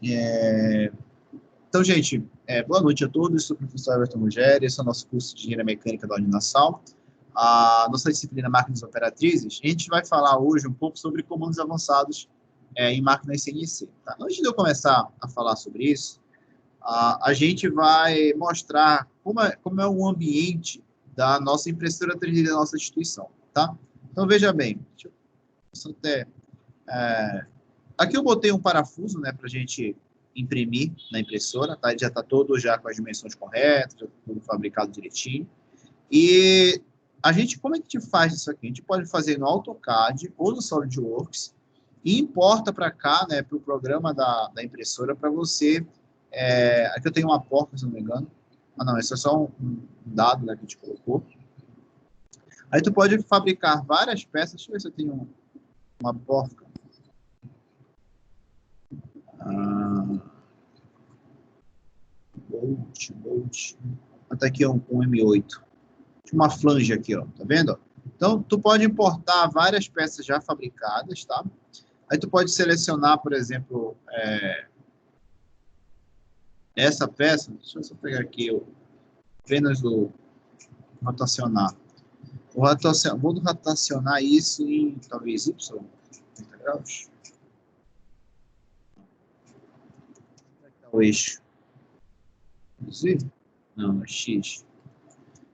Então, gente, boa noite a todos. Sou o professor Everton Rogério, esse é o nosso curso de Engenharia Mecânica da Uninasal. A nossa disciplina Máquinas Operatrizes, a gente vai falar hoje um pouco sobre comandos avançados em máquinas CNC. Tá? Antes de eu começar a falar sobre isso, a gente vai mostrar como é o ambiente da nossa impressora 3D da nossa instituição. Tá? Então, veja bem. Aqui eu botei um parafuso, né, para a gente imprimir na impressora, tá? Ele já está todo já com as dimensões corretas, já tá tudo fabricado direitinho. E como é que a gente faz isso aqui? A gente pode fazer no AutoCAD ou no SolidWorks e importa para cá, né, para o programa da impressora para você. Aqui eu tenho uma porta, se não me engano. Ah, não, esse é só um dado, né, que a gente colocou. Aí tu pode fabricar várias peças. Deixa eu ver se eu tenho uma porta. Bolt. Até aqui um M8. Uma flange aqui, ó. Tá vendo? Então, tu pode importar várias peças já fabricadas, tá? Aí tu pode selecionar, por exemplo, essa peça. Deixa eu só pegar aqui apenas o rotacionar. Vou rotacionar isso em, talvez, Y, 30 graus. O eixo. Não, é X.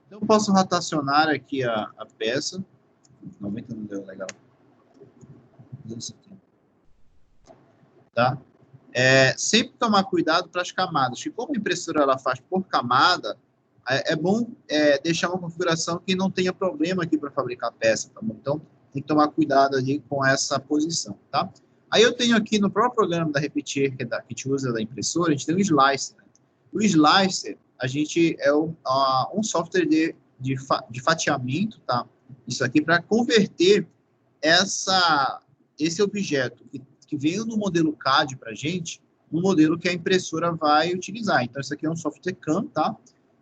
Então, eu posso rotacionar aqui a peça. 90 não deu legal. 270. Tá? Sempre tomar cuidado para as camadas. E como a impressora ela faz por camada, é bom deixar uma configuração que não tenha problema aqui para fabricar a peça. Tá bom? Então, tem que tomar cuidado ali com essa posição. Tá? Aí eu tenho aqui no próprio programa da Repetir, que a gente usa da impressora, a gente tem o Slicer. Né? O Slicer, a gente um software de fatiamento, tá? Isso aqui para converter esse objeto que veio no modelo CAD para a gente, no modelo que a impressora vai utilizar. Então, isso aqui é um software CAM, tá?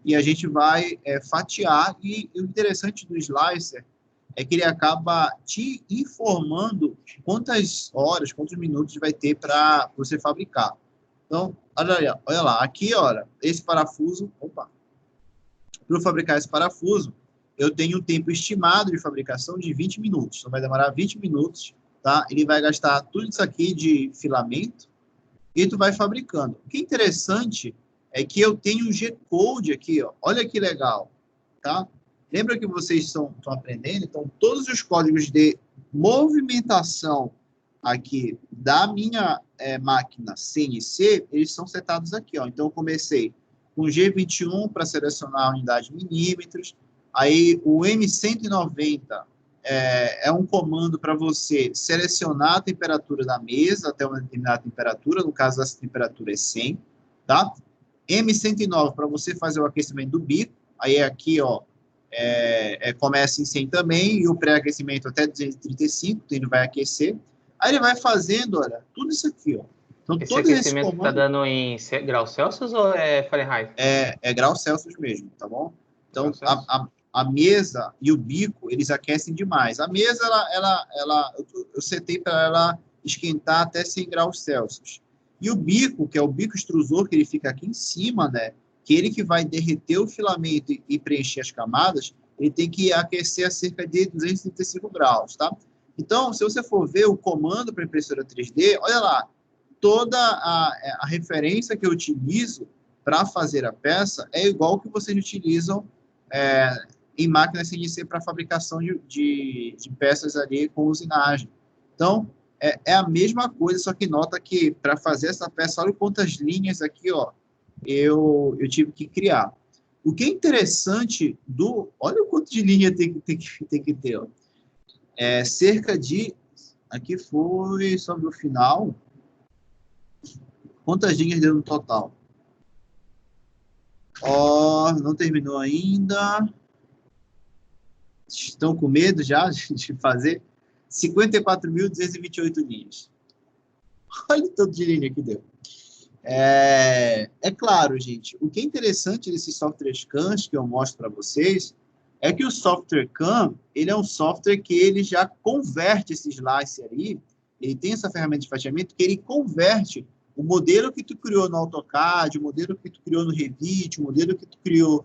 E a gente vai fatiar, e o interessante do Slicer é que ele acaba te informando quantas horas, quantos minutos vai ter para você fabricar. Então, olha lá, aqui, olha, esse parafuso, para eu fabricar esse parafuso, eu tenho um tempo estimado de fabricação de 20 minutos. Então, vai demorar 20 minutos, tá? Ele vai gastar tudo isso aqui de filamento e tu vai fabricando. O que é interessante é que eu tenho um G-Code aqui, ó. Olha que legal, tá? Lembra que vocês estão aprendendo? Então, todos os códigos de movimentação aqui da minha máquina CNC, eles são setados aqui, ó. Então, eu comecei com G21 para selecionar a unidade milímetros. Aí, o M190 é um comando para você selecionar a temperatura da mesa até uma determinada temperatura. No caso, essa temperatura é 100, tá? M109 para você fazer o aquecimento do bico. Aí, aqui, ó, começa em 100 também, e o pré-aquecimento até 235, então ele vai aquecer. Aí ele vai fazendo, olha, tudo isso aqui, ó. Então, esse aquecimento está dando em graus Celsius ou é Fahrenheit? É graus Celsius mesmo, tá bom? Então, a mesa e o bico, eles aquecem demais. A mesa, eu setei para ela esquentar até 100 graus Celsius. E o bico, que é o bico extrusor, que ele fica aqui em cima, né? Que ele que vai derreter o filamento e preencher as camadas, ele tem que aquecer a cerca de 235 graus, tá? Então, se você for ver o comando para impressora 3D, olha lá, toda a referência que eu utilizo para fazer a peça é igual que vocês utilizam em máquinas CNC para fabricação de peças ali com usinagem. Então, é a mesma coisa, só que nota que para fazer essa peça, olha quantas linhas aqui, ó, eu tive que criar. O que é interessante olha o quanto de linha tem que ter, ó. Cerca de, aqui foi sobre o final, quantas linhas deu no total? Ó, não terminou ainda. Estão com medo já de fazer? 54.228 linhas. Olha o tanto de linha que deu. É claro, gente, o que é interessante desses softwares CAMs que eu mostro para vocês é que o software CAM, ele é um software que ele já converte esse slice ali, ele tem essa ferramenta de fatiamento que ele converte o modelo que tu criou no AutoCAD, o modelo que tu criou no Revit, o modelo que tu criou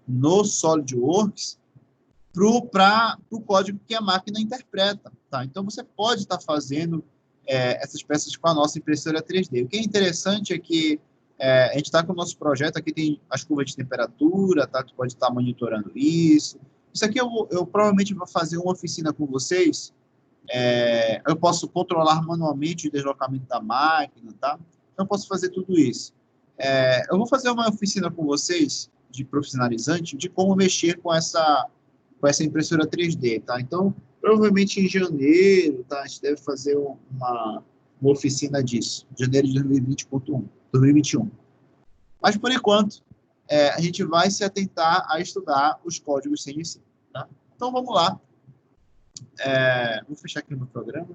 no SolidWorks, para o código que a máquina interpreta. Tá? Então, você pode estar fazendo essas peças com a nossa impressora 3D. O que é interessante é que a gente está com o nosso projeto, aqui tem as curvas de temperatura, tá? Tu pode estar monitorando isso. Isso aqui eu provavelmente vou fazer uma oficina com vocês. Eu posso controlar manualmente o deslocamento da máquina, tá? Então, eu posso fazer tudo isso. Eu vou fazer uma oficina com vocês, de profissionalizante, de como mexer com essa impressora 3D, tá? Então, provavelmente em janeiro, tá? A gente deve fazer uma oficina disso, janeiro de 2021. Mas, por enquanto, a gente vai se atentar a estudar os códigos CNC, tá? Então, vamos lá. Vou fechar aqui o meu programa.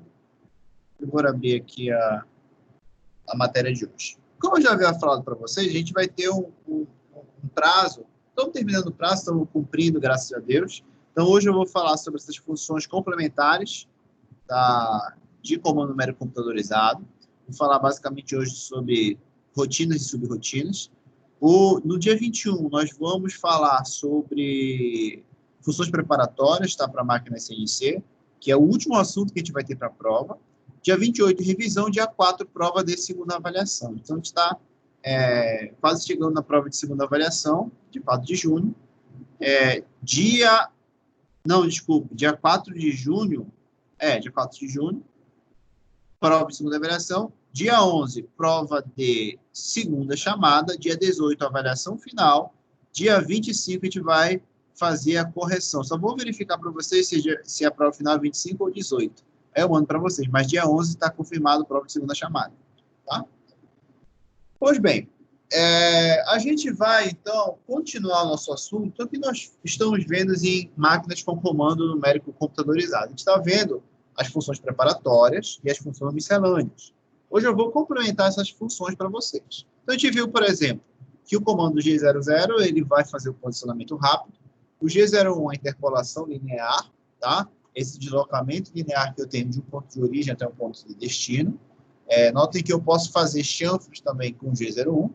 Eu vou abrir aqui a matéria de hoje. Como eu já havia falado para vocês, a gente vai ter um prazo. Estamos terminando o prazo, estamos cumprindo, graças a Deus. Então, hoje eu vou falar sobre essas funções complementares de comando numérico computadorizado. Vou falar basicamente hoje sobre rotinas e subrotinas. No dia 21, nós vamos falar sobre funções preparatórias, tá, para máquinas CNC, que é o último assunto que a gente vai ter para a prova. Dia 28, revisão. Dia 4, prova de segunda avaliação. Então, a gente está quase chegando na prova de segunda avaliação, de 4 de junho. Dia 4 de junho, dia 4 de junho, prova de segunda avaliação. Dia 11, prova de segunda chamada. Dia 18, avaliação final. Dia 25, a gente vai fazer a correção. Só vou verificar para vocês se a prova final é 25 ou 18. Eu mando para vocês, mas dia 11 está confirmado a prova de segunda chamada. Tá? Pois bem, a gente vai, então, continuar o nosso assunto, o que nós estamos vendo em máquinas com comando numérico computadorizado. A gente está vendo as funções preparatórias e as funções miscelâneas. Hoje eu vou complementar essas funções para vocês. Então, a gente viu, por exemplo, que o comando G00 ele vai fazer o posicionamento rápido, o G01 é a interpolação linear, tá? Esse deslocamento linear que eu tenho de um ponto de origem até um ponto de destino. Notem que eu posso fazer chanfros também com o G01.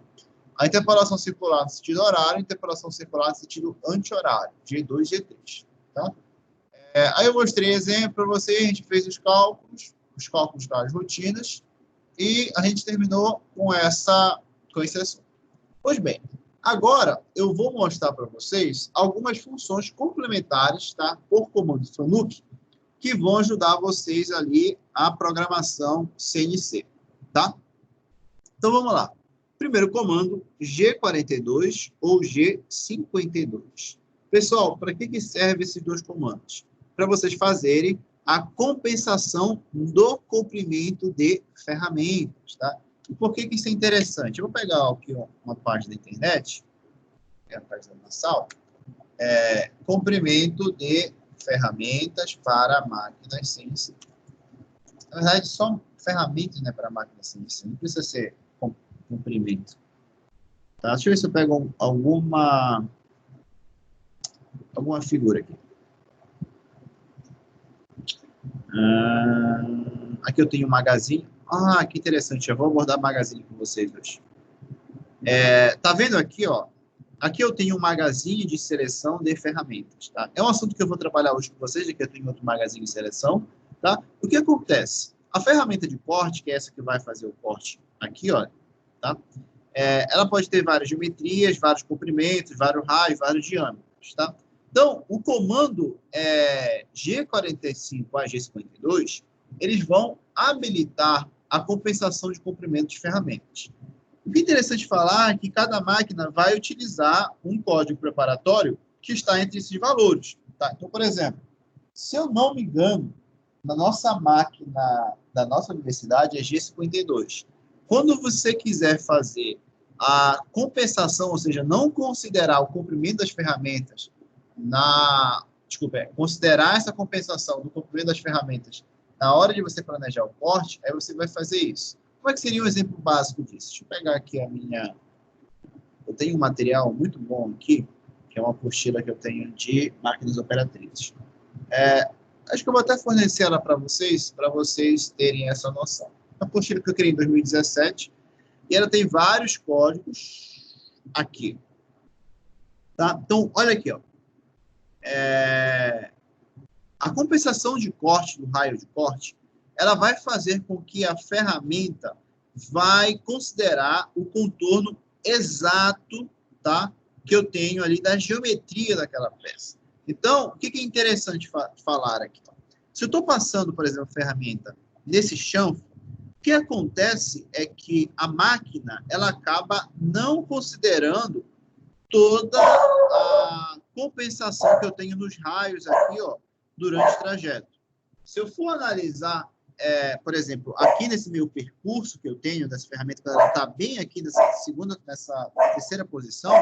A interpolação circular no sentido horário, a interpolação circular no sentido anti-horário, G2 e G3. Tá? Aí eu mostrei exemplo para vocês, a gente fez os cálculos das rotinas, e a gente terminou com esse assunto. Pois bem, agora eu vou mostrar para vocês algumas funções complementares, tá, por comando FANUC, que vão ajudar vocês ali a programação CNC, tá? Então, vamos lá. Primeiro comando, G42 ou G52. Pessoal, para que servem esses dois comandos? Para vocês fazerem a compensação do comprimento de ferramentas, tá? E por que isso é interessante? Eu vou pegar aqui uma página da internet, que é a página da Nassau, comprimento de ferramentas para máquinas CNC. Na verdade, só ferramentas, né, para máquinas CNC, não precisa ser comprimento. Tá? Deixa eu ver se eu pego alguma figura aqui. Aqui eu tenho um Magazine. Que interessante, eu vou abordar Magazine com vocês hoje. Tá vendo aqui, ó? Aqui eu tenho um Magazine de seleção de ferramentas, tá? É um assunto que eu vou trabalhar hoje com vocês, aqui eu tenho outro Magazine de seleção, tá? O que acontece? A ferramenta de corte, que é essa que vai fazer o corte aqui, ó, tá? Ela pode ter várias geometrias, vários comprimentos, vários raios, vários diâmetros, tá? Então, o comando G45 a G52, eles vão habilitar a compensação de comprimento de ferramentas. O que é interessante falar é que cada máquina vai utilizar um código preparatório que está entre esses valores. Tá? Então, por exemplo, se eu não me engano, na nossa máquina da nossa universidade é G52. Quando você quiser fazer a compensação, ou seja, não considerar o comprimento das ferramentas considerar essa compensação do comprimento das ferramentas na hora de você planejar o corte, aí você vai fazer isso. Como é que seria um exemplo básico disso? Deixa eu pegar aqui eu tenho um material muito bom aqui, que é uma apostila que eu tenho de máquinas operatrizes. Acho que eu vou até fornecer ela para vocês terem essa noção. apostila que eu criei em 2017, e ela tem vários códigos aqui. Tá? Então, olha aqui, ó. A compensação de corte, do raio de corte, ela vai fazer com que a ferramenta vai considerar o contorno exato, tá, que eu tenho ali da geometria daquela peça. Então, o que é interessante falar aqui? Se eu estou passando, por exemplo, a ferramenta nesse chanfro, o que acontece é que a máquina ela acaba não considerando toda a compensação que eu tenho nos raios aqui, ó, durante o trajeto. Se eu for analisar, por exemplo, aqui nesse meu percurso que eu tenho dessa ferramenta, quando ela está bem aqui nessa terceira posição,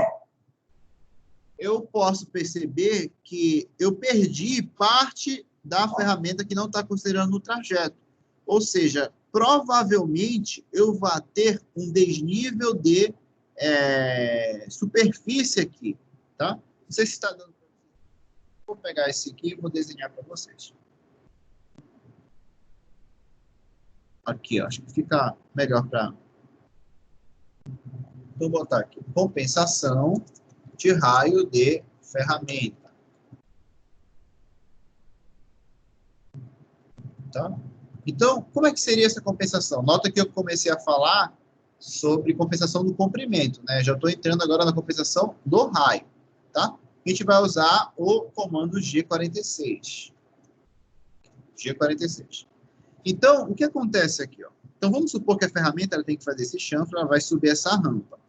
eu posso perceber que eu perdi parte da ferramenta que não está considerando o trajeto. Ou seja, provavelmente eu vou ter um desnível de superfície aqui, tá? Não sei se está dando. Vou pegar esse aqui e vou desenhar para vocês. Aqui, ó, acho que fica melhor para... Vou botar aqui. Compensação de raio de ferramenta. Tá? Então, como é que seria essa compensação? Nota que eu comecei a falar sobre compensação do comprimento, né? Já estou entrando agora na compensação do raio, tá? A gente vai usar o comando G46. G46. Então, o que acontece aqui, ó? Então, vamos supor que a ferramenta ela tem que fazer esse chanfro, ela vai subir essa rampa.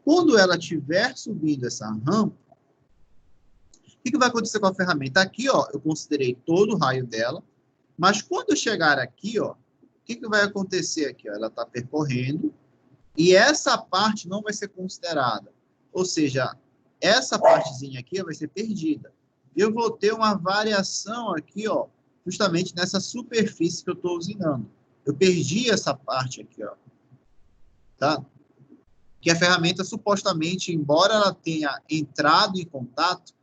Quando ela estiver subindo essa rampa, o que vai acontecer com a ferramenta? Aqui, ó, eu considerei todo o raio dela, mas quando eu chegar aqui, ó, o que vai acontecer aqui? Ó? Ela está percorrendo e essa parte não vai ser considerada. Ou seja, essa partezinha aqui vai ser perdida. Eu vou ter uma variação aqui, ó, justamente nessa superfície que eu estou usinando. Eu perdi essa parte aqui, ó. Tá? Que a ferramenta, supostamente, embora ela tenha entrado em contato,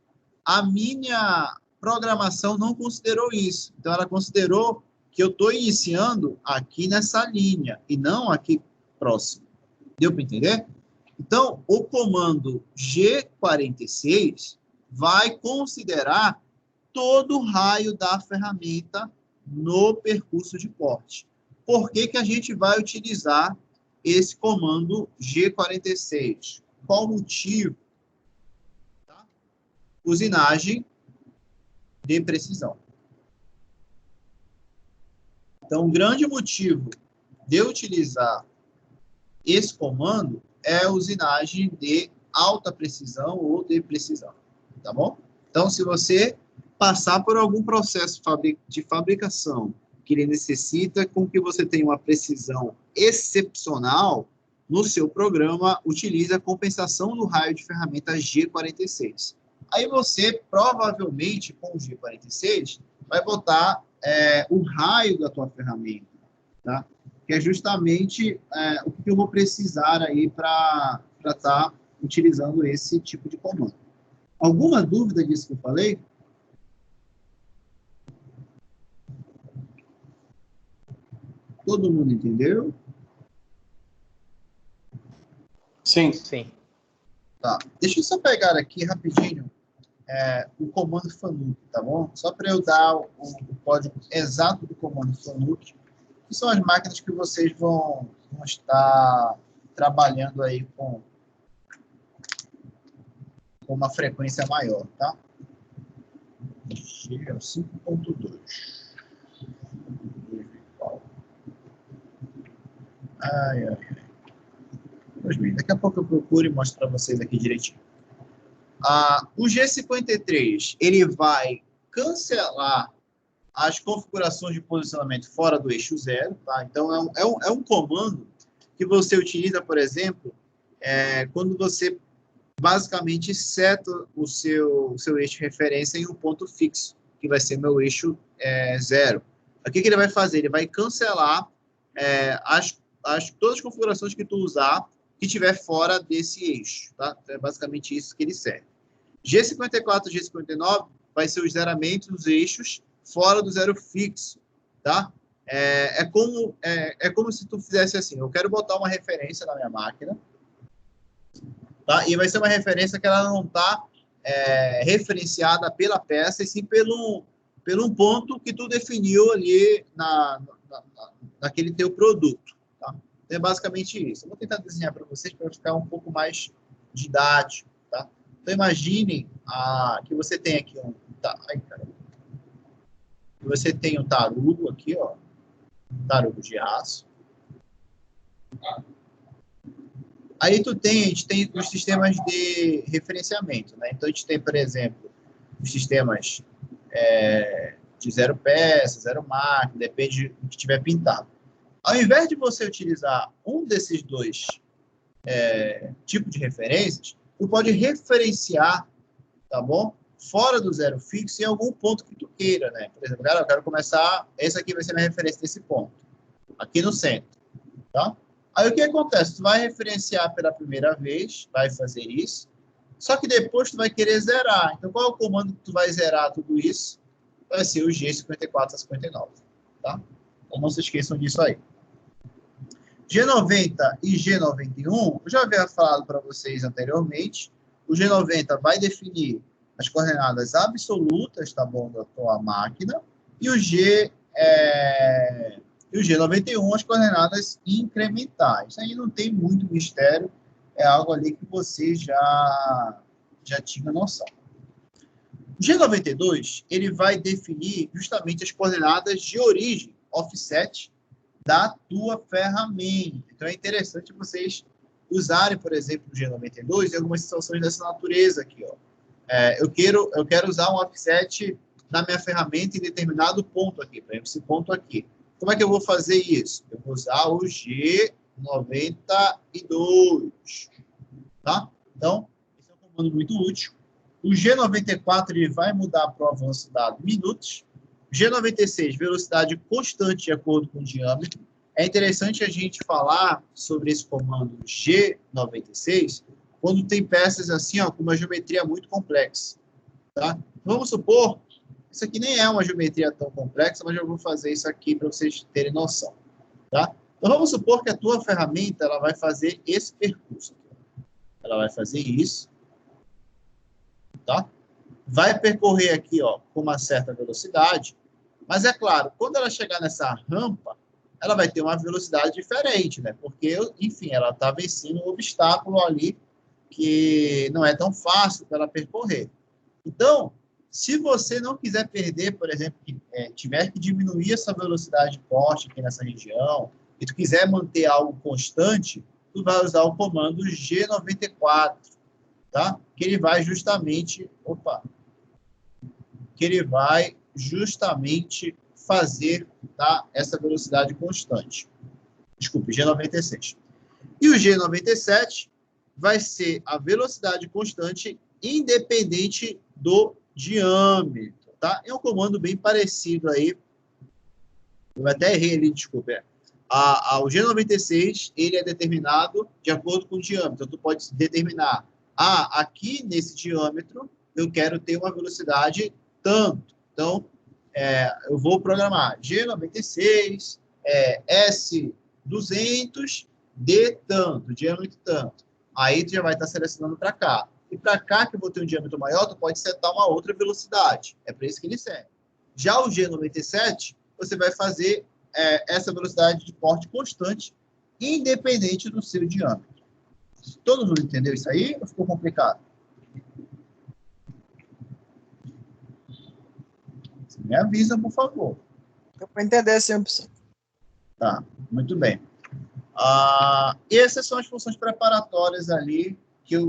a minha programação não considerou isso. Então, ela considerou que eu estou iniciando aqui nessa linha e não aqui próximo. Deu para entender? Então, o comando G46 vai considerar todo o raio da ferramenta no percurso de corte. Por que que a gente vai utilizar esse comando G46? Qual o motivo? Tá? Usinagem de precisão. Então, o grande motivo de eu utilizar esse comando é a usinagem de alta precisão ou de precisão, tá bom? Então, se você passar por algum processo de fabricação que ele necessita com que você tenha uma precisão excepcional, no seu programa, utilize a compensação do raio de ferramenta G46. Aí você, provavelmente, com o G46, vai botar o raio da tua ferramenta, tá? Que é justamente o que eu vou precisar aí para estar utilizando esse tipo de comando. Alguma dúvida disso que eu falei? Todo mundo entendeu? Sim. Sim. Tá. Deixa eu só pegar aqui rapidinho o comando FANUC, tá bom? Só para eu dar o código exato do comando FANUC, que são as máquinas que vocês vão estar trabalhando aí com uma frequência maior, tá? Chega 5.2. Ai, ai, ai. Pois bem, daqui a pouco eu procuro e mostro para vocês aqui direitinho. O G53, ele vai cancelar as configurações de posicionamento fora do eixo zero, tá? Então, é um comando que você utiliza, por exemplo, quando você basicamente seta o seu eixo de referência em um ponto fixo, que vai ser meu eixo zero. O que ele vai fazer? Ele vai cancelar todas as configurações que tu usar que estiver fora desse eixo, tá? É basicamente isso que ele serve. G54 e G59 vai ser os zeramentos dos eixos fora do zero fixo, tá? como se tu fizesse assim, eu quero botar uma referência na minha máquina, tá? E vai ser uma referência que ela não está referenciada pela peça, e sim pelo um ponto que tu definiu ali naquele teu produto, tá? Então, é basicamente isso. Eu vou tentar desenhar para vocês para ficar um pouco mais didático, tá? Então, imaginem que você tem aqui você tem um tarugo aqui, ó, tarugo de aço. Aí a gente tem os sistemas de referenciamento, né? Então, a gente tem, por exemplo, os sistemas de 0 peça, 0 marca, depende do que tiver pintado. Ao invés de você utilizar um desses dois tipos de referências, tu pode referenciar, tá bom? Fora do zero fixo em algum ponto que tu queira, né? Por exemplo, cara, eu quero começar, esse aqui vai ser minha referência desse ponto, aqui no centro, tá? Aí o que acontece? Tu vai referenciar pela primeira vez, vai fazer isso, só que depois tu vai querer zerar. Então, qual é o comando que tu vai zerar tudo isso? Vai ser o G54 a 59, tá? Então, não se esqueçam disso aí. G90 e G91, eu já havia falado para vocês anteriormente, o G90 vai definir as coordenadas absolutas, tá bom, da tua máquina, e o G91 as coordenadas incrementais. Isso aí não tem muito mistério, é algo ali que você já tinha noção. O G92, ele vai definir justamente as coordenadas de origem, offset, da tua ferramenta. Então, é interessante vocês usarem, por exemplo, o G92 em algumas situações dessa natureza aqui, ó. Eu quero usar um offset na minha ferramenta em determinado ponto aqui, por exemplo, esse ponto aqui. Como é que eu vou fazer isso? Eu vou usar o G92, tá? Então, esse é um comando muito útil. O G94 ele vai mudar para o avanço dado minutos. G96, velocidade constante de acordo com o diâmetro. É interessante a gente falar sobre esse comando G96 quando tem peças assim, ó, com uma geometria muito complexa, tá? Vamos supor, isso aqui nem é uma geometria tão complexa, mas eu vou fazer isso aqui para vocês terem noção, tá? Então, vamos supor que a tua ferramenta ela vai fazer esse percurso. Ela vai fazer isso, tá? Vai percorrer aqui, ó, com uma certa velocidade, mas é claro, quando ela chegar nessa rampa, ela vai ter uma velocidade diferente, né? Porque, enfim, ela está vencendo um obstáculo ali que não é tão fácil para ela percorrer. Então, se você não quiser perder, por exemplo, tiver que diminuir essa velocidade de corte aqui nessa região, e tu quiser manter algo constante, tu vai usar o comando G94, tá? Que ele vai justamente fazer, tá, essa velocidade constante. Desculpe, G96. E o G97 vai ser a velocidade constante independente do diâmetro, tá? É um comando bem parecido aí. Eu até errei ali, desculpa. O G96, ele é determinado de acordo com o diâmetro. Então, tu pode determinar, aqui nesse diâmetro, eu quero ter uma velocidade tanto. Então, eu vou programar G96, S200, D tanto, diâmetro tanto. Aí tu já vai estar selecionando para cá. E para cá, que eu vou ter um diâmetro maior, tu pode setar uma outra velocidade. É para isso que ele serve. Já o G97, você vai fazer essa velocidade de corte constante, independente do seu diâmetro. Todo mundo entendeu isso aí ou ficou complicado? Você me avisa, por favor. Deu para entender, sim, professor. Tá, muito bem. E essas são as funções preparatórias ali que a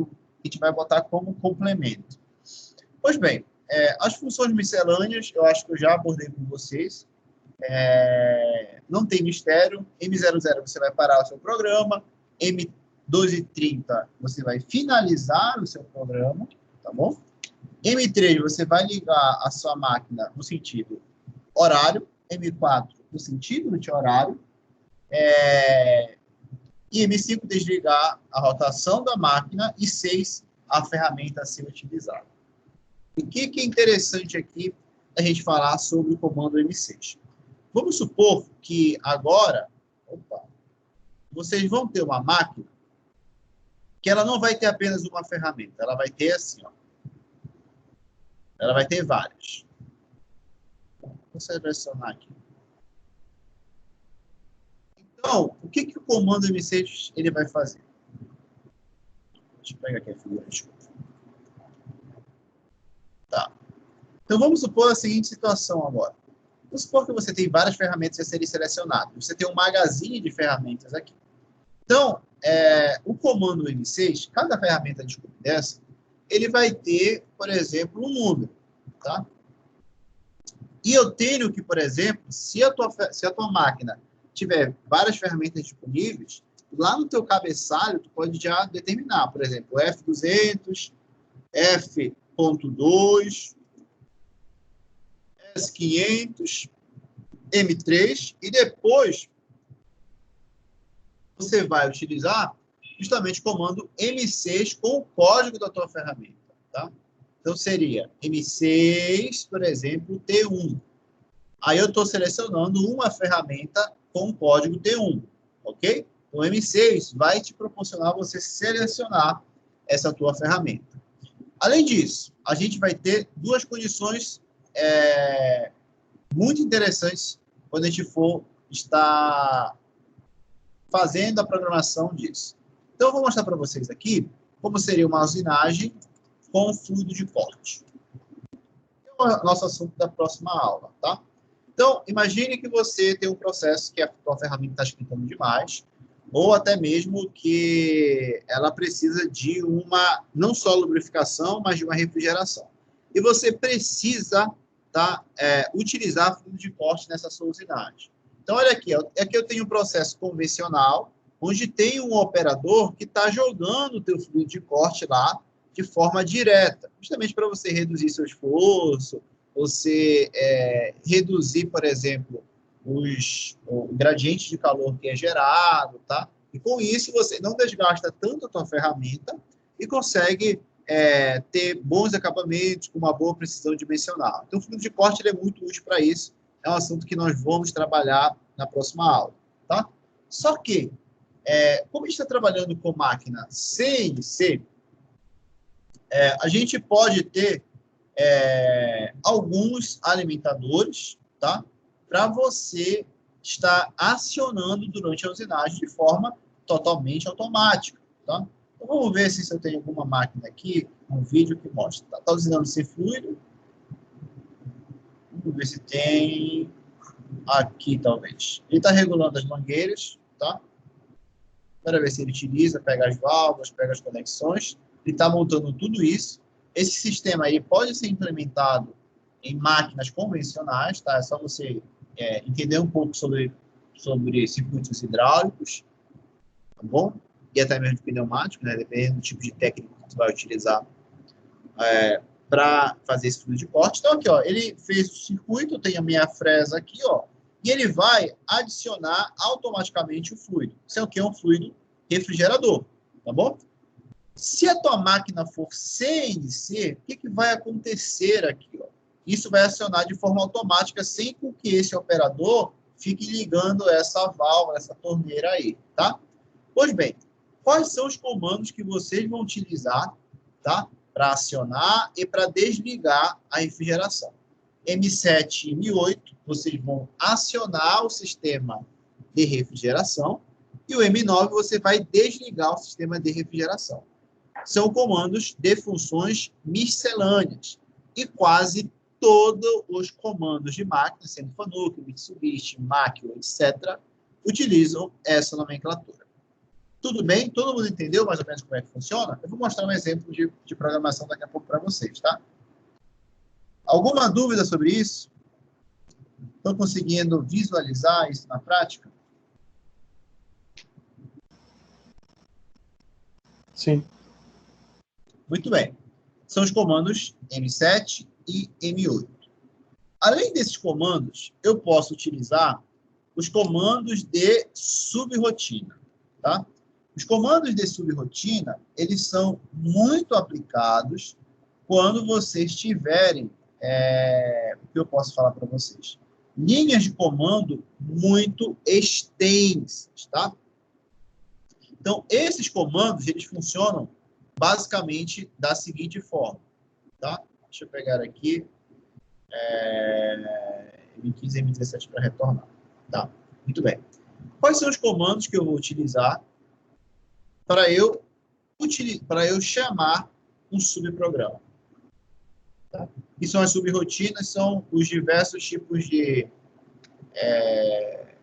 gente vai botar como complemento. Pois bem, as funções miscelâneas, eu acho que eu já abordei com vocês. Não tem mistério. M00 você vai parar o seu programa. M230 você vai finalizar o seu programa, tá bom? M3 você vai ligar a sua máquina no sentido horário. M4 no sentido de horário. E M5 desligar a rotação da máquina e 6 a ferramenta a ser utilizada. O que é interessante aqui a gente falar sobre o comando M6? Vamos supor que agora, vocês vão ter uma máquina que ela não vai ter apenas uma ferramenta, ela vai ter assim, ó. Ela vai ter várias. Vou selecionar aqui. Então, o que o comando M6 ele vai fazer? Deixa eu pegar aqui a figura, desculpa. Tá. Então, vamos supor a seguinte situação agora. Vamos supor que você tem várias ferramentas a serem selecionadas. Você tem um magazine de ferramentas aqui. Então, o comando M6, cada ferramenta de escopo dessa, ele vai ter, por exemplo, um número. Tá? E eu tenho que, por exemplo, se a tua máquina tiver várias ferramentas disponíveis, lá no teu cabeçalho, tu pode já determinar, por exemplo, F200, F.2, S500, M3, e depois você vai utilizar justamente o comando M6 com o código da tua ferramenta, tá? Então, seria M6, por exemplo, T1. Aí eu estou selecionando uma ferramenta com o código T1, ok? O M6 vai te proporcionar você selecionar essa tua ferramenta. Além disso, a gente vai ter duas condições muito interessantes quando a gente for estar fazendo a programação disso. Então, eu vou mostrar para vocês aqui como seria uma usinagem com fluido de corte. É o nosso assunto da próxima aula, tá? Então, imagine que você tem um processo que a sua ferramenta está esquentando demais, ou até mesmo que ela precisa de uma, não só lubrificação, mas de uma refrigeração. E você precisa utilizar fluido de corte nessa sua usinagem. Então, olha aqui, aqui eu tenho um processo convencional, onde tem um operador que está jogando o teu fluido de corte lá de forma direta, justamente para você reduzir seu esforço, você reduzir, por exemplo, o gradiente de calor que é gerado, tá? E com isso você não desgasta tanto a tua ferramenta e consegue ter bons acabamentos com uma boa precisão dimensional. Então, o fluido de corte ele é muito útil para isso. É um assunto que nós vamos trabalhar na próxima aula, tá? Só que, como a gente está trabalhando com máquina CNC, a gente pode ter alguns alimentadores, tá? Para você estar acionando durante a usinagem de forma totalmente automática, tá? Então, vamos ver se eu tenho alguma máquina aqui, um vídeo que mostra. Está usinando sem fluido. Vamos ver se tem aqui, talvez. Ele está regulando as mangueiras, tá? Para ver se ele utiliza, pega as válvulas, pega as conexões. Ele está montando tudo isso. Esse sistema aí pode ser implementado em máquinas convencionais, tá? É só você entender um pouco sobre circuitos hidráulicos, tá bom? E até mesmo de pneumático, né? Dependendo do tipo de técnica que você vai utilizar para fazer esse fluido de corte. Então, aqui, ó, ele fez o circuito, tem a minha fresa aqui, ó, e ele vai adicionar automaticamente o fluido. Isso é o que? É um fluido refrigerador, tá bom? Se a tua máquina for CNC, o que vai acontecer aqui, ó? Isso vai acionar de forma automática, sem que esse operador fique ligando essa válvula, essa torneira aí, tá? Pois bem, quais são os comandos que vocês vão utilizar, tá? Para acionar e para desligar a refrigeração. M7 e M8, vocês vão acionar o sistema de refrigeração, e o M9 você vai desligar o sistema de refrigeração. São comandos de funções miscelâneas, e quase todos os comandos de máquina, sendo Fanuc, Mitsubishi, Makio, etc., utilizam essa nomenclatura. Tudo bem? Todo mundo entendeu mais ou menos como é que funciona? Eu vou mostrar um exemplo de programação daqui a pouco para vocês, tá? Alguma dúvida sobre isso? Estão conseguindo visualizar isso na prática? Sim. Muito bem. São os comandos M7 e M8. Além desses comandos, eu posso utilizar os comandos de subrotina, tá? Os comandos de subrotina, eles são muito aplicados quando vocês tiverem, o que eu posso falar para vocês? linhas de comando muito extensas, tá? Então, esses comandos, eles funcionam basicamente da seguinte forma, tá? Deixa eu pegar aqui, M15 e M17 para retornar, tá? Muito bem. Quais são os comandos que eu vou utilizar para eu chamar um subprograma? Tá? Que são as subrotinas, são os diversos tipos de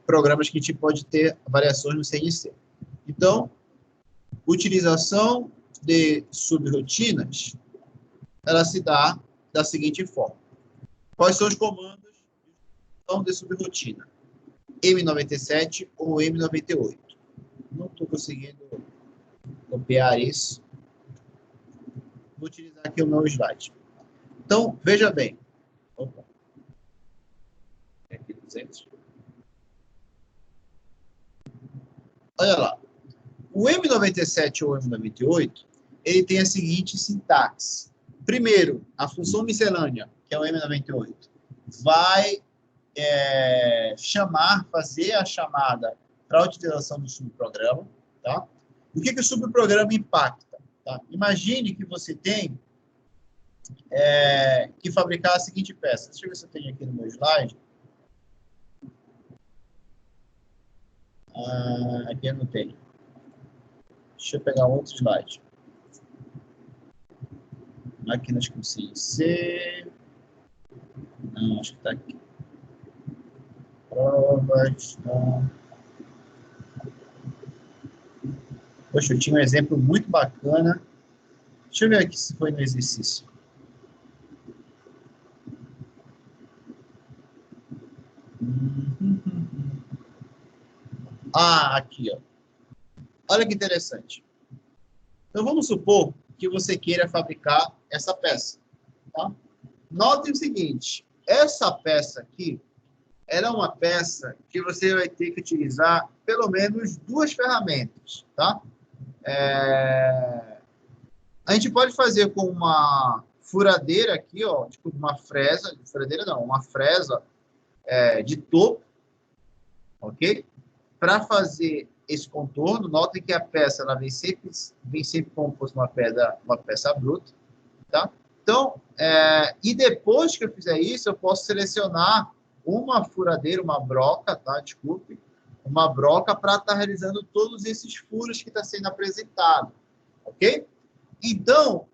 programas que a gente pode ter variações no CNC. Então, utilização de subrotinas, ela se dá da seguinte forma. Quais são os comandos de subrotina? M97 ou M98. Não estou conseguindo copiar isso. Vou utilizar aqui o meu slide. Então, veja bem. Opa. Aqui 200. Olha lá. O M97 ou M98, ele tem a seguinte sintaxe. Primeiro, a função miscelânea, que é o M98, vai fazer a chamada para a utilização do subprograma, tá? O que o subprograma impacta? Tá? Imagine que você tem que fabricar a seguinte peça. Deixa eu ver se eu tenho aqui no meu slide. Aqui eu não tenho. Deixa eu pegar um outro slide. Máquinas com CNC. Não, acho que está aqui. Provas. Não. Poxa, eu tinha um exemplo muito bacana. Deixa eu ver aqui se foi no exercício. Aqui, ó. Olha que interessante. Então, vamos supor que você queira fabricar essa peça. Tá? Notem o seguinte. Essa peça aqui, ela é uma peça que você vai ter que utilizar pelo menos 2 ferramentas. Tá? A gente pode fazer com uma furadeira aqui, ó, tipo uma fresa, furadeira não, uma fresa de topo, ok? Para fazer esse contorno, notem que a peça ela vem sempre como fosse uma peça bruta, tá? Então, e depois que eu fizer isso, eu posso selecionar uma furadeira, uma broca, tá? Desculpe, uma broca para estar realizando todos esses furos que está sendo apresentado, ok? Então,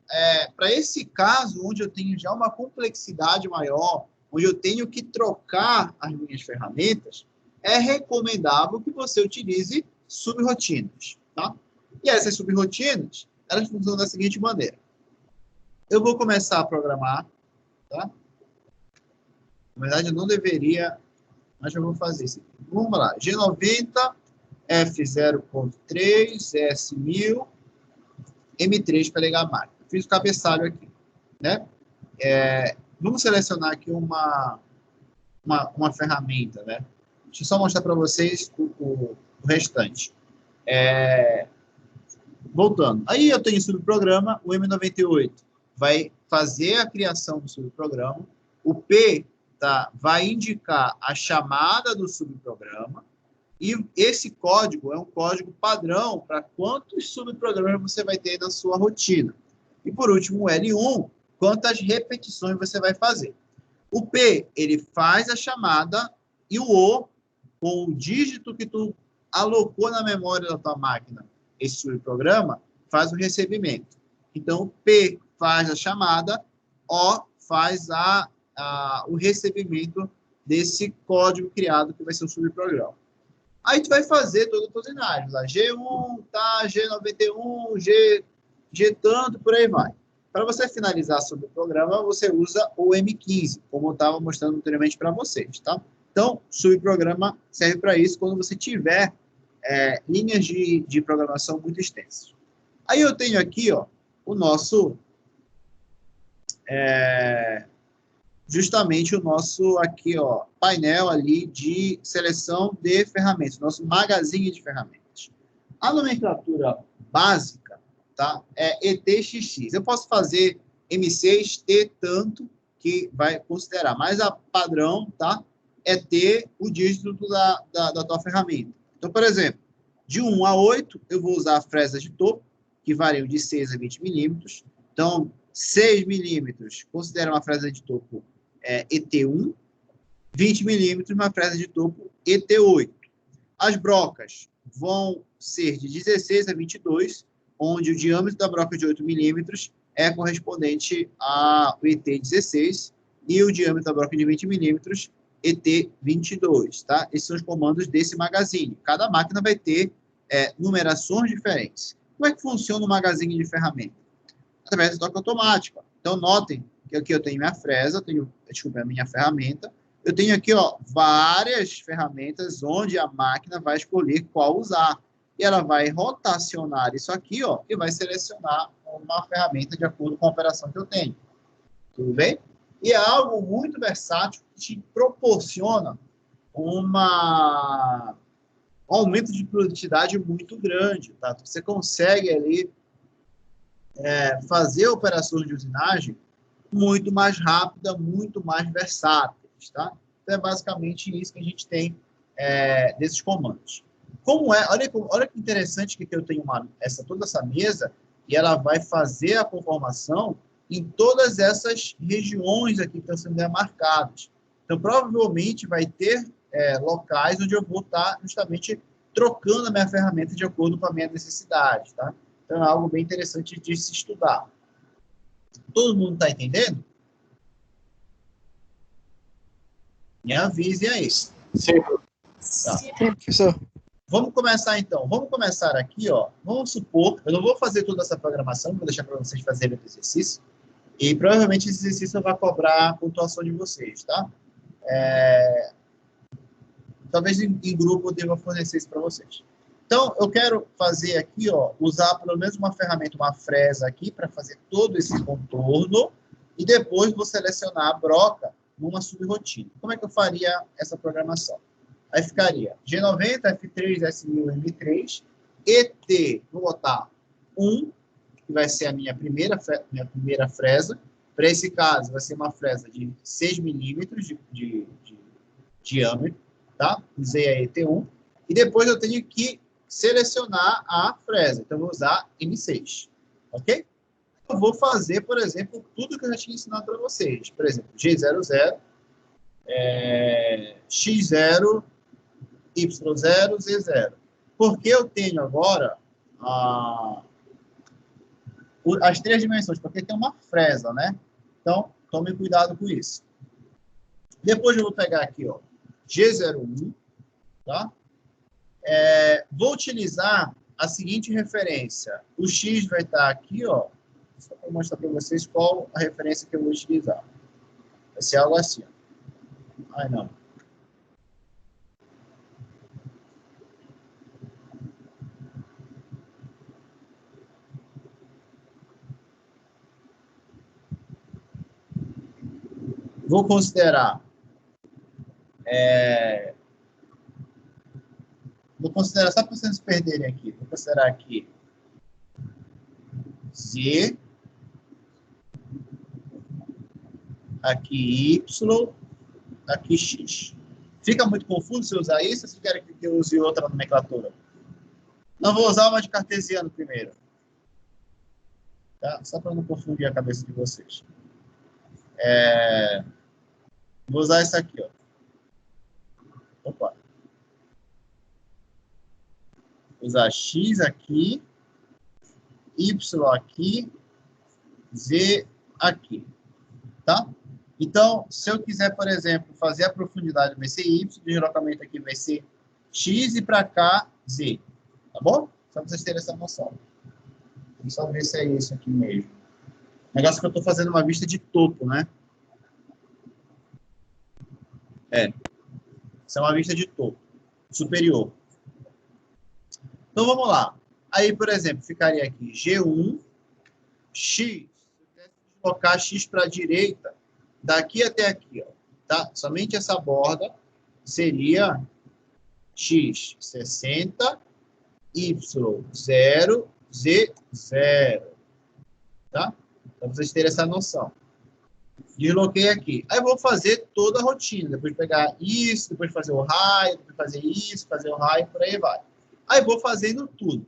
para esse caso, onde eu tenho já uma complexidade maior, onde eu tenho que trocar as minhas ferramentas, é recomendável que você utilize subrotinas, tá? E essas subrotinas, elas funcionam da seguinte maneira. Eu vou começar a programar, tá? Na verdade, eu não deveria, mas eu vou fazer isso aqui. Vamos lá. G90, F0.3, S1000, M3 para ligar a máquina. Fiz o cabeçalho aqui, né? Vamos selecionar aqui uma ferramenta, né? Deixa eu só mostrar para vocês o restante. Voltando. Aí eu tenho o subprograma, o M98 vai fazer a criação do subprograma, o P vai indicar a chamada do subprograma, e esse código é um código padrão para quantos subprogramas você vai ter na sua rotina. E por último, o L1, quantas repetições você vai fazer. O P, ele faz a chamada, e o O, com o dígito que tu alocou na memória da tua máquina, esse subprograma, faz o recebimento. Então, P faz a chamada, O faz o recebimento desse código criado, que vai ser o subprograma. Aí tu vai fazer todo o usinagem, lá, G1, tá, G91, G tanto, por aí vai. Para você finalizar sobre o programa, você usa o M15, como eu estava mostrando anteriormente para vocês, tá? Então, subprograma serve para isso quando você tiver linhas de programação muito extensas. Aí eu tenho aqui, ó, o nosso justamente o nosso aqui, ó, painel ali de seleção de ferramentas, nosso magazine de ferramentas. A nomenclatura básica, tá, é ETXX. Eu posso fazer M6, T tanto, que vai considerar, mas a padrão, tá, é ter o dígito da tua ferramenta. Então, por exemplo, de 1 a 8, eu vou usar fresas de topo, que variam de 6 a 20 milímetros. Então, 6 milímetros, considera uma fresa de topo ET1, 20 milímetros, uma fresa de topo ET8. As brocas vão ser de 16 a 22, onde o diâmetro da broca de 8 milímetros é correspondente ao ET16 e o diâmetro da broca de 20 milímetros ET22, tá? Esses são os comandos desse magazine. Cada máquina vai ter numerações diferentes. Como é que funciona o magazine de ferramenta? Através do toque automático. Então, notem que aqui eu tenho minha fresa, a minha ferramenta. Eu tenho aqui, ó, várias ferramentas onde a máquina vai escolher qual usar. E ela vai rotacionar isso aqui, ó, e vai selecionar uma ferramenta de acordo com a operação que eu tenho. Tudo bem? E é algo muito versátil que te proporciona um aumento de produtividade muito grande, tá? Você consegue ali fazer operações de usinagem muito mais rápida, muito mais versáteis, tá? Então, é basicamente isso que a gente tem desses comandos. Olha que interessante que eu tenho toda essa mesa e ela vai fazer a conformação em todas essas regiões aqui que estão sendo demarcadas. Então, provavelmente vai ter locais onde eu vou estar justamente trocando a minha ferramenta de acordo com a minha necessidade, tá? Então, é algo bem interessante de se estudar. Todo mundo está entendendo? Me avise aí. Sim. Tá. Professor. Vamos começar, então. Vamos começar aqui, ó. Vamos supor, eu não vou fazer toda essa programação, vou deixar para vocês fazerem o exercício. E provavelmente esse exercício vai cobrar a pontuação de vocês, tá? Talvez em grupo eu deva fornecer isso para vocês. Então, eu quero fazer aqui, ó, usar pelo menos uma ferramenta, uma fresa aqui, para fazer todo esse contorno, e depois vou selecionar a broca numa subrotina. Como é que eu faria essa programação? Aí ficaria G90, F3, S1000, M3, ET, vou botar 1, que vai ser a minha primeira fresa. Para esse caso, vai ser uma fresa de 6 milímetros de diâmetro, tá? Usei a ET1. E depois eu tenho que selecionar a fresa. Então, eu vou usar M6, ok? Eu vou fazer, por exemplo, tudo que eu já tinha ensinado para vocês. Por exemplo, G00, X0, Y0, Z0. Porque eu tenho agora as 3 dimensões, porque tem uma fresa, né? Então, tome cuidado com isso. Depois eu vou pegar aqui, ó, G01, tá? Vou utilizar a seguinte referência. O X vai estar aqui, ó. Só para mostrar para vocês qual a referência que eu vou utilizar. Vai ser algo assim. Ai, não. Vou considerar só para vocês não perderem aqui, vou considerar aqui Z, aqui Y, aqui X. Fica muito confuso se eu usar isso, ou se querem que eu use outra nomenclatura? Não, vou usar uma de cartesiano primeiro. Tá? Só para não confundir a cabeça de vocês. Vou usar isso aqui, ó. Opa. Vou usar X aqui, Y aqui, Z aqui. Tá? Então, se eu quiser, por exemplo, fazer a profundidade, vai ser Y, o deslocamento aqui vai ser X e para cá, Z. Tá bom? Só para vocês terem essa noção. Vamos só ver se é isso aqui mesmo. O negócio que eu estou fazendo uma vista de topo, né? Isso é uma vista de topo, superior. Então, vamos lá. Aí, por exemplo, ficaria aqui G1, X. Se eu tivesse que deslocar X para a direita, daqui até aqui, ó, tá? Somente essa borda seria X 60, Y 0, Z 0. Tá? Para vocês terem essa noção. Desloquei aqui. Aí eu vou fazer toda a rotina. Depois pegar isso, depois fazer o raio, depois fazer isso, fazer o raio, por aí vai. Aí eu vou fazendo tudo.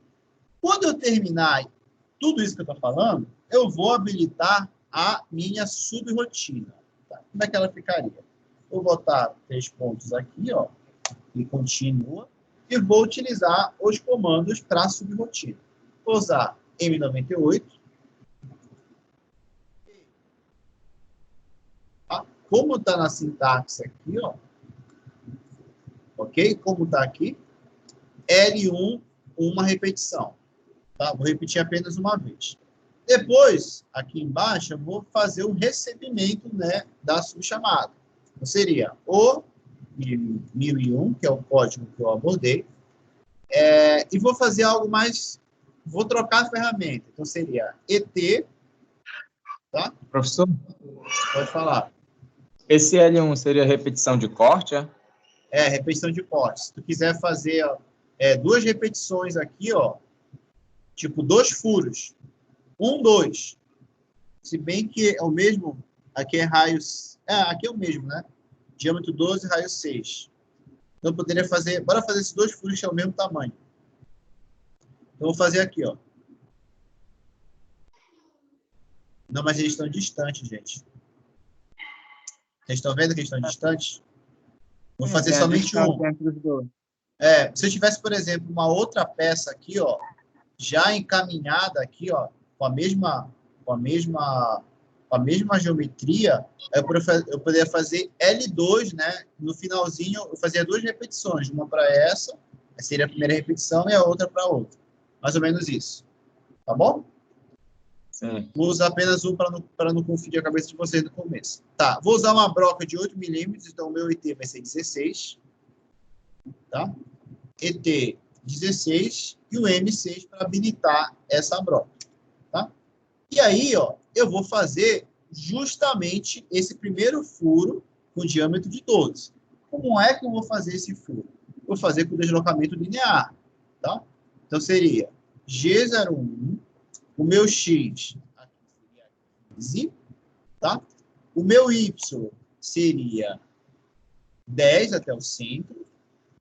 Quando eu terminar tudo isso que eu estou falando, eu vou habilitar a minha subrotina. Tá? Como é que ela ficaria? Vou botar 3 pontos aqui, ó, e continua, e vou utilizar os comandos para a subrotina. Vou usar M98. Tá? Como está na sintaxe aqui, ó, ok? Como está aqui, L1, uma repetição. Tá? Vou repetir apenas uma vez. Depois, aqui embaixo, eu vou fazer o recebimento, né, da subchamada. Então, seria o 1001, que é o código que eu abordei, e vou fazer algo mais... Vou trocar a ferramenta. Então, seria ET, tá? Professor, Pode falar. esse L1 seria repetição de corte, é? Repetição de corte. Se tu quiser fazer 2 repetições aqui, ó, tipo 2 furos, 1, 2. Se bem que é o mesmo, aqui é raios... aqui é o mesmo, né? Diâmetro 12, raio 6. Então, eu poderia fazer... Bora fazer esses 2 furos que é o mesmo tamanho. Então, eu vou fazer aqui, ó. Não, mas eles estão distantes, gente. Vocês estão vendo que eles estão distantes? Vou fazer somente um. Se eu tivesse, por exemplo, uma outra peça aqui, ó, já encaminhada aqui, ó, com a mesma geometria, eu poderia fazer L2, né? No finalzinho, eu fazia 2 repetições, uma para essa seria a primeira repetição, e a outra para a outra. Mais ou menos isso. Tá bom? Sim. Vou usar apenas um para não confundir a cabeça de vocês no começo. Tá, vou usar uma broca de 8 milímetros, então o meu ET vai ser 16. Tá? ET 16 e o M6 para habilitar essa broca. Tá? E aí, ó, eu vou fazer justamente esse primeiro furo com diâmetro de 12. Como é que eu vou fazer esse furo? Vou fazer com deslocamento linear. Tá? Então, seria G01, o meu X aqui seria 15, tá? O meu Y seria 10 até o centro,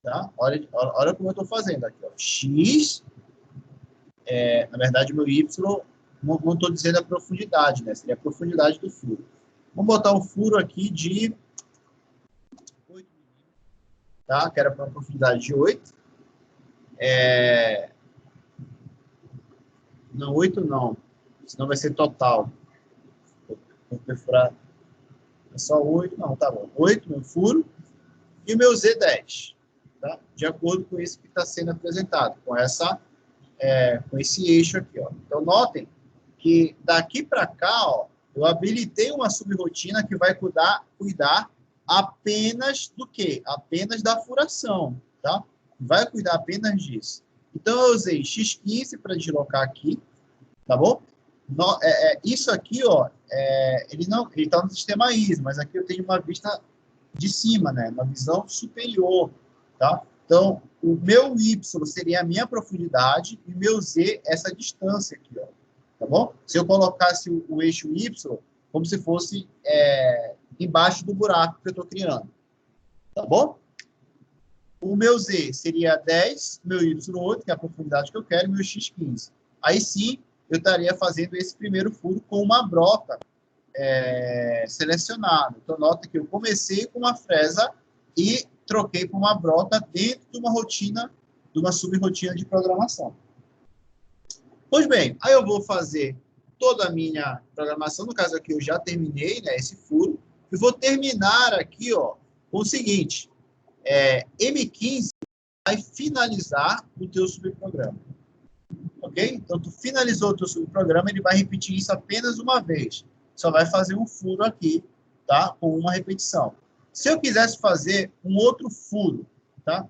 tá? Olha como eu estou fazendo aqui, ó. X, na verdade, o meu Y, não estou dizendo a profundidade, né? Seria a profundidade do furo. Vamos botar um furo aqui de 8 milímetros, tá? Que era para uma profundidade de 8. Não, 8 não. Senão vai ser total. Vou perfurar. É só 8. Não, tá bom. 8, meu furo. E o meu Z10. Tá? De acordo com isso que está sendo apresentado. Com esse eixo aqui. Ó. Então, notem que daqui para cá, ó, eu habilitei uma subrotina que vai cuidar apenas do quê? Apenas da furação. Tá? Vai cuidar apenas disso. Então, eu usei X15 para deslocar aqui, tá bom? Isso aqui, ó, ele está no sistema ISO, mas aqui eu tenho uma vista de cima, né? Uma visão superior, tá? Então, o meu Y seria a minha profundidade e o meu Z, essa distância aqui, ó, tá bom? Se eu colocasse o eixo Y como se fosse embaixo do buraco que eu estou criando, tá bom? O meu Z seria 10, meu Y8, que é a profundidade que eu quero, e meu X 15. Aí sim, eu estaria fazendo esse primeiro furo com uma broca selecionada. Então, nota que eu comecei com uma fresa e troquei por uma broca dentro de uma rotina, de uma subrotina de programação. Pois bem, aí eu vou fazer toda a minha programação, no caso aqui eu já terminei, né, esse furo, e vou terminar aqui, ó, com o seguinte... M15 vai finalizar o teu subprograma. Ok? Então, tu finalizou o teu subprograma, ele vai repetir isso apenas uma vez. Só vai fazer um furo aqui, tá? Com uma repetição. Se eu quisesse fazer um outro furo, tá?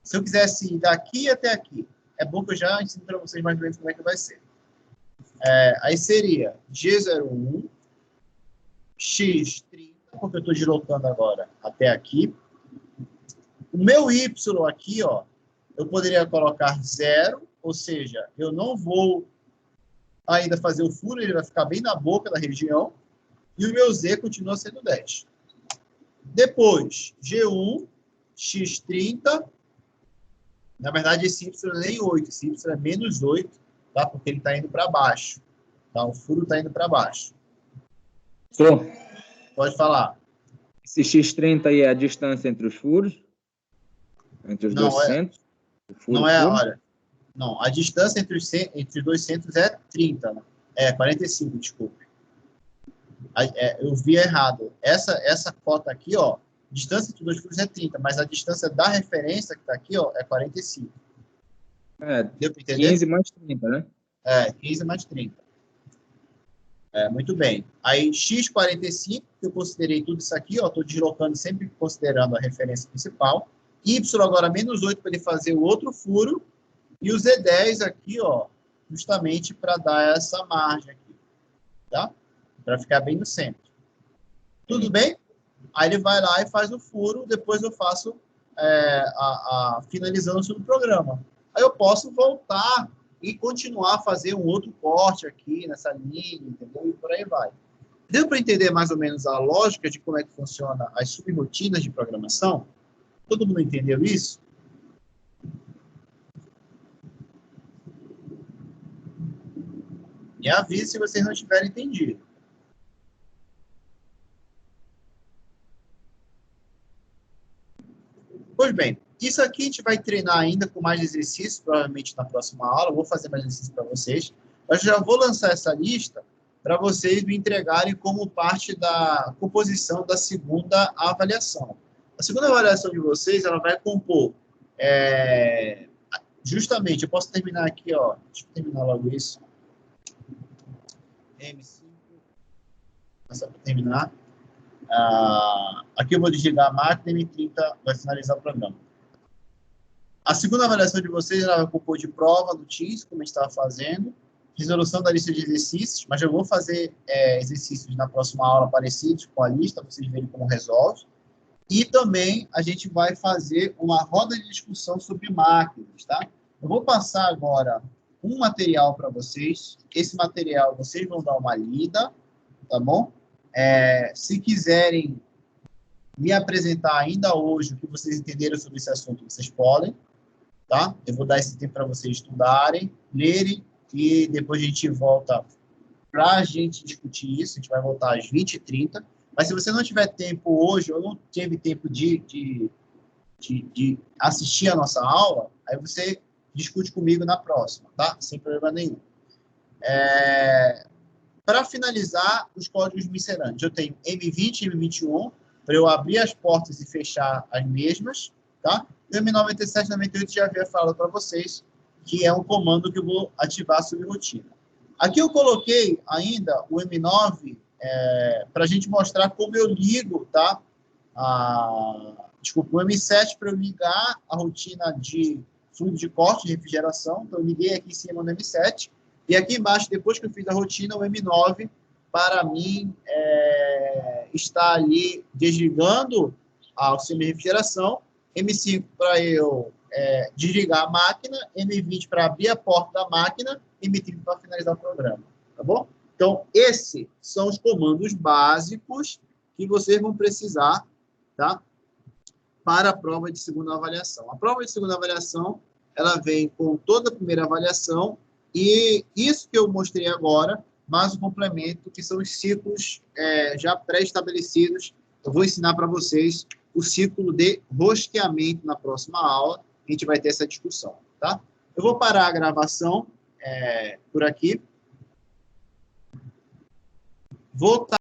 Se eu quisesse ir daqui até aqui, é bom que eu já ensino para vocês mais ou menos como é que vai ser. Aí seria G01, X30, porque eu estou deslocando agora até aqui. O meu Y aqui, ó, eu poderia colocar 0, ou seja, eu não vou ainda fazer o furo, ele vai ficar bem na boca da região, e o meu Z continua sendo 10. Depois, G1, X30. Na verdade, esse Y não é nem 8, esse Y é menos 8, tá? Porque ele está indo para baixo. Tá? O furo está indo para baixo. Professor, Pode falar. esse X30 aí é a distância entre os furos? Entre os dois centros? Não é, olha. Não, a distância entre os dois centros é 30. Né? 45, desculpe. Eu vi errado. Essa cota aqui, ó, distância entre os dois furos é 30, mas a distância da referência que está aqui, ó, é 45. Deu para entender? 15 mais 30, né? 15 mais 30. Muito bem. Aí, X45, que eu considerei tudo isso aqui, ó, estou deslocando sempre considerando a referência principal. Y agora menos 8 para ele fazer o outro furo. E o Z10 aqui, ó, justamente para dar essa margem aqui, tá? Para ficar bem no centro. Tudo bem? Aí ele vai lá e faz o furo, depois eu faço a finalização do programa. Aí eu posso voltar e continuar a fazer um outro corte aqui nessa linha, entendeu? E por aí vai. Deu para entender mais ou menos a lógica de como é que funciona as subrotinas de programação? Todo mundo entendeu isso? Me avise se vocês não tiverem entendido. Pois bem, isso aqui a gente vai treinar ainda com mais exercícios, provavelmente na próxima aula. Eu vou fazer mais exercícios para vocês. Eu já vou lançar essa lista para vocês me entregarem como parte da composição da segunda avaliação. A segunda avaliação de vocês, ela vai compor justamente, eu posso terminar aqui, ó, deixa eu terminar logo isso. M5, só para terminar. Aqui eu vou desligar a máquina e M30 vai finalizar o programa. A segunda avaliação de vocês, ela vai compor de prova do TIS, como a gente estava fazendo, resolução da lista de exercícios, mas eu vou fazer exercícios na próxima aula parecidos com a lista, para vocês verem como resolve. E também a gente vai fazer uma roda de discussão sobre máquinas, tá? Eu vou passar agora um material para vocês. Esse material vocês vão dar uma lida, tá bom? Se quiserem me apresentar ainda hoje o que vocês entenderam sobre esse assunto, vocês podem, tá? Eu vou dar esse tempo para vocês estudarem, lerem, e depois a gente volta para a gente discutir isso. A gente vai voltar às 20h30. Mas se você não tiver tempo hoje, ou não teve tempo de assistir a nossa aula, aí você discute comigo na próxima, tá? Sem problema nenhum. Para finalizar, os códigos misceláneos. Eu tenho M20 e M21, para eu abrir as portas e fechar as mesmas, tá? E o M97 e 98 já havia falado para vocês, que é um comando que eu vou ativar sobre rotina. Aqui eu coloquei ainda o M9 para a gente mostrar como eu ligo, tá? Desculpa, o M7 para eu ligar a rotina de fluido de corte de refrigeração. Então, eu liguei aqui em cima no M7. E aqui embaixo, depois que eu fiz a rotina, o M9, para mim, está ali desligando o sistema de refrigeração. M5 para eu desligar a máquina. M20 para abrir a porta da máquina. M30 para finalizar o programa. Tá bom? Então, esses são os comandos básicos que vocês vão precisar, tá? Para a prova de segunda avaliação. A prova de segunda avaliação, ela vem com toda a primeira avaliação e isso que eu mostrei agora, mais o complemento, que são os ciclos já pré-estabelecidos. Eu vou ensinar para vocês o ciclo de rosqueamento na próxima aula. A gente vai ter essa discussão, tá? Eu vou parar a gravação por aqui. Voltar